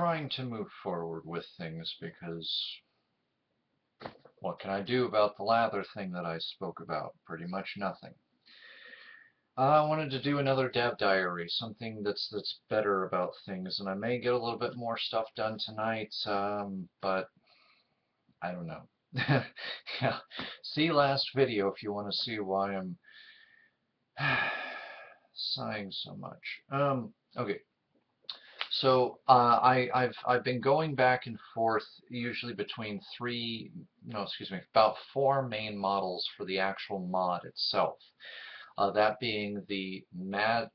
trying to move forward with things because what can I do about the lather thing that I spoke about? Pretty much nothing. I wanted to do another dev diary, something that's better about things, and I may get a little bit more stuff done tonight, but I don't know. Yeah, see last video if you want to see why I'm sighing so much. Okay. So I've been going back and forth usually between about four main models for the actual mod itself. That being the Mack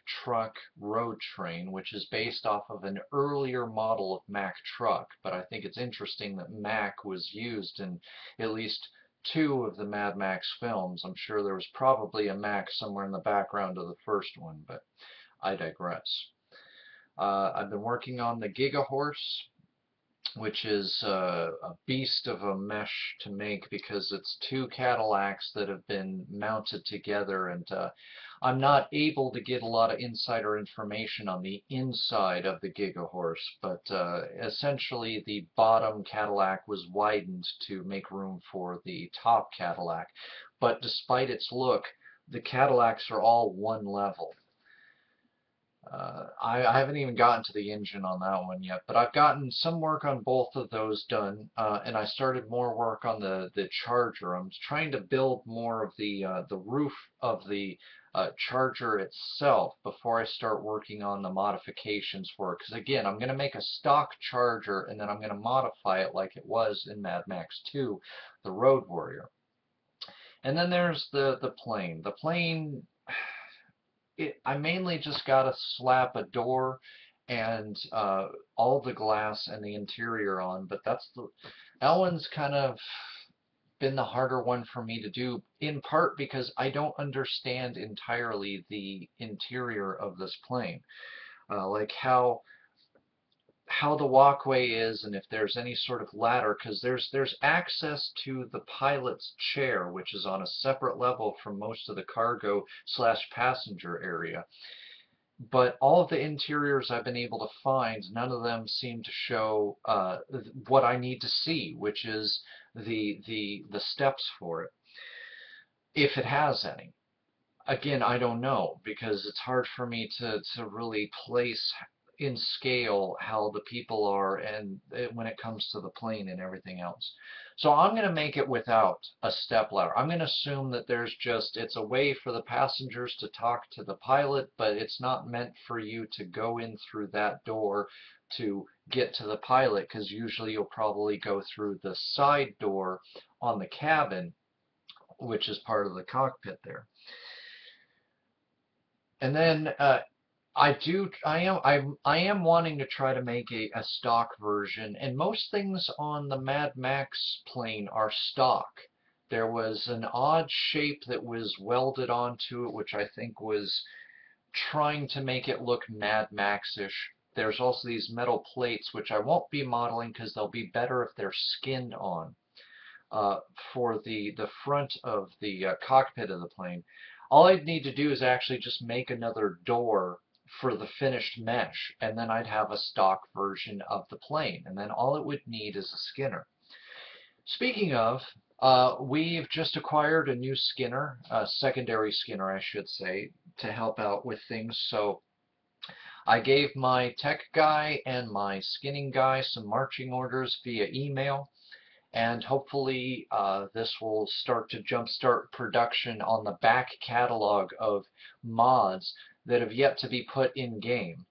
Truck Road Train, which is based off of an earlier model of Mack Truck, but I think it's interesting that Mack was used in at least two of the Mad Max films. I'm sure there was probably a Mack somewhere in the background of the first one, but I digress. I've been working on the Giga Horse, which is a beast of a mesh to make because it's two Cadillacs that have been mounted together, and I'm not able to get a lot of insider information on the inside of the Giga Horse, but essentially the bottom Cadillac was widened to make room for the top Cadillac. But despite its look, the Cadillacs are all one level. I haven't even gotten to the engine on that one yet, but I've gotten some work on both of those done, and I started more work on the Charger. I'm trying to build more of the roof of the Charger itself before I start working on the modifications for it. Because again, I'm going to make a stock Charger, and then I'm going to modify it like it was in Mad Max 2, the Road Warrior. And then there's the plane. The plane, I mainly just got to slap a door and all the glass and the interior on, but that one's kind of been the harder one for me to do, in part because I don't understand entirely the interior of this plane, like how the walkway is and if there's any sort of ladder, because there's access to the pilot's chair, which is on a separate level from most of the cargo slash passenger area. But all of the interiors I've been able to find, none of them seem to show what I need to see, which is the steps for it, if it has any. Again, I don't know because it's hard for me to really place in scale how the people are and when it comes to the plane and everything else. So I'm going to make it without a step ladder. I'm going to assume that it's a way for the passengers to talk to the pilot, but it's not meant for you to go in through that door to get to the pilot, because usually you'll probably go through the side door on the cabin, which is part of the cockpit there. And then I am wanting to try to make a stock version, and most things on the Mad Max plane are stock. There was an odd shape that was welded onto it, which I think was trying to make it look Mad Max-ish. There's also these metal plates, which I won't be modeling because they'll be better if they're skinned on, for the front of the cockpit of the plane. All I'd need to do is actually just make another door for the finished mesh, and then I'd have a stock version of the plane, and then all it would need is a skinner. Speaking of, we've just acquired a new skinner, a secondary skinner I should say, to help out with things. So I gave my tech guy and my skinning guy some marching orders via email, and hopefully this will start to jumpstart production on the back catalog of mods that have yet to be put in game.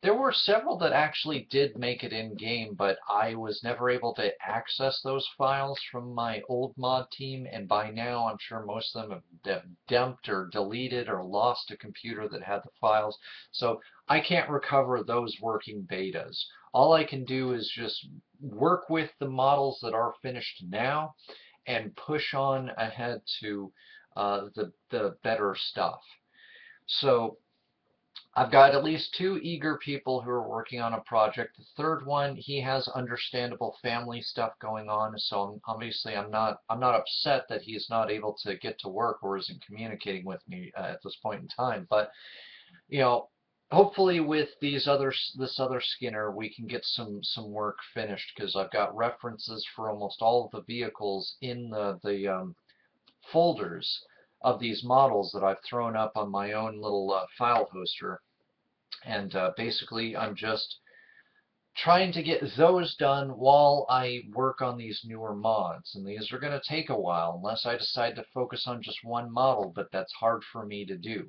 There were several that actually did make it in game, but I was never able to access those files from my old mod team, and by now I'm sure most of them have dumped or deleted or lost a computer that had the files, so I can't recover those working betas. All I can do is just work with the models that are finished now and push on ahead to the better stuff. So I've got at least two eager people who are working on a project. The third one, he has understandable family stuff going on, so obviously I'm not upset that he's not able to get to work or isn't communicating with me at this point in time. But you know, hopefully with this other Skinner, we can get some work finished because I've got references for almost all of the vehicles in the folders of these models that I've thrown up on my own little file hoster. And basically, I'm just trying to get those done while I work on these newer mods. And these are going to take a while unless I decide to focus on just one model, but that's hard for me to do.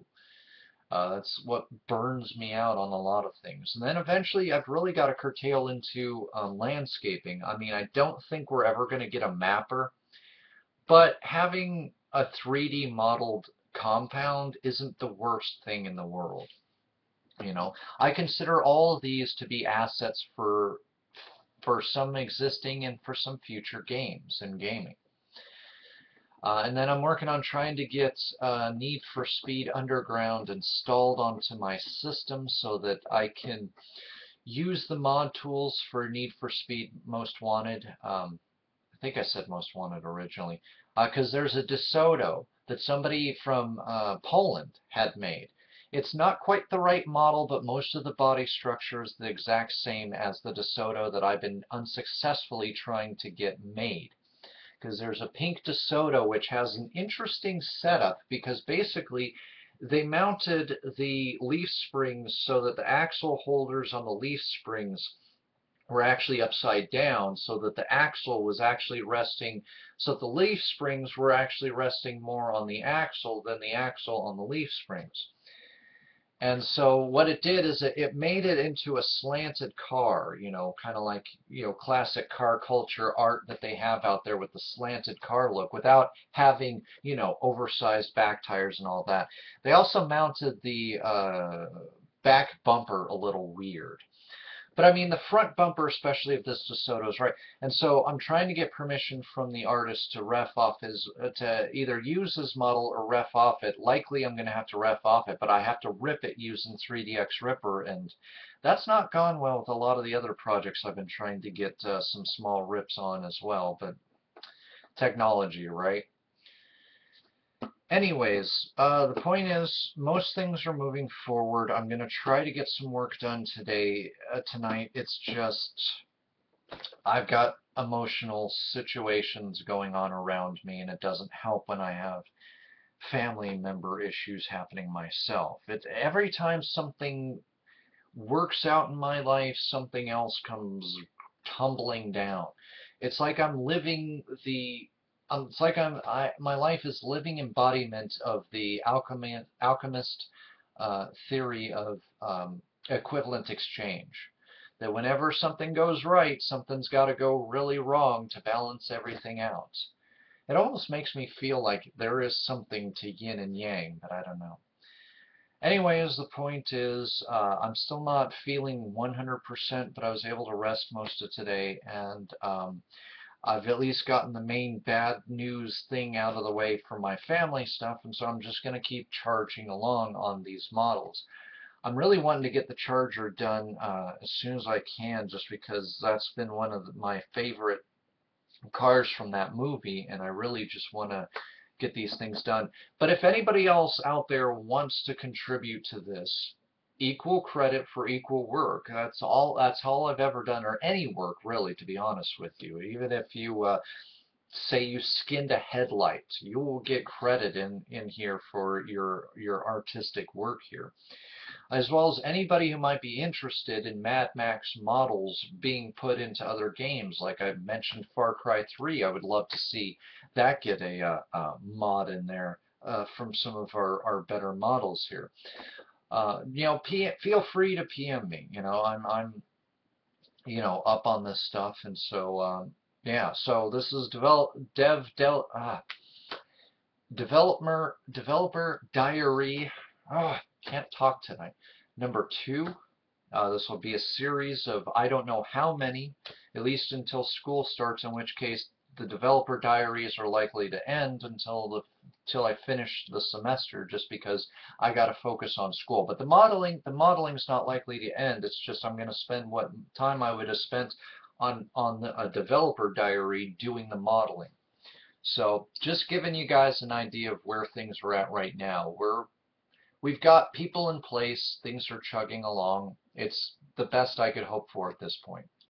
That's what burns me out on a lot of things. And then eventually I've really got to curtail into landscaping. I mean, I don't think we're ever going to get a mapper, but having a 3D modeled compound isn't the worst thing in the world. You know, I consider all of these to be assets for some existing and for some future games and gaming. And then I'm working on trying to get Need for Speed Underground installed onto my system so that I can use the mod tools for Need for Speed Most Wanted. I think I said Most Wanted originally, because there's a DeSoto that somebody from Poland had made. It's not quite the right model, but most of the body structure is the exact same as the DeSoto that I've been unsuccessfully trying to get made. Because there's a pink DeSoto which has an interesting setup because basically they mounted the leaf springs so that the axle holders on the leaf springs were actually upside down so that the axle was actually resting, so that the leaf springs were actually resting more on the axle than the axle on the leaf springs. And so what it did is it made it into a slanted car, you know, kind of like, you know, classic car culture art that they have out there with the slanted car look without having, you know, oversized back tires and all that. They also mounted the back bumper a little weird. But I mean, the front bumper, especially of this DeSoto, is right. And so I'm trying to get permission from the artist to ref off his, to either use his model or ref off it. Likely I'm going to have to ref off it, but I have to rip it using 3DX Ripper, and that's not gone well with a lot of the other projects I've been trying to get some small rips on as well. But technology, right? Anyways, the point is, most things are moving forward. I'm going to try to get some work done tonight. It's just, I've got emotional situations going on around me, and it doesn't help when I have family member issues happening myself. Every time something works out in my life, something else comes tumbling down. It's like I'm living the it's like my life is living embodiment of the alchemist theory of equivalent exchange. That whenever something goes right, something's got to go really wrong to balance everything out. It almost makes me feel like there is something to yin and yang, but I don't know. Anyways, the point is, I'm still not feeling 100%, but I was able to rest most of today, and I've at least gotten the main bad news thing out of the way for my family stuff, and so I'm just going to keep charging along on these models. I'm really wanting to get the Charger done as soon as I can, just because that's been one of my favorite cars from that movie, and I really just want to get these things done. But if anybody else out there wants to contribute to this, equal credit for equal work. That's all I've ever done, or any work really, to be honest with you. Even if you say you skinned a headlight, you will get credit in here for your artistic work here, as well as anybody who might be interested in Mad Max models being put into other games. Like I mentioned, Far Cry 3, I would love to see that get a mod in there from some of our better models here. You know, feel free to PM me. You know, I'm you know, up on this stuff, and so yeah. So this is developer diary. Oh, can't talk tonight. Number 2. This will be a series of I don't know how many, at least until school starts, in which case the developer diaries are likely to end until I finish the semester, just because I got to focus on school. But the modeling's not likely to end. It's just I'm going to spend what time I would have spent on a developer diary doing the modeling. So just giving you guys an idea of where things are at right now. we've got people in place. Things are chugging along. It's the best I could hope for at this point.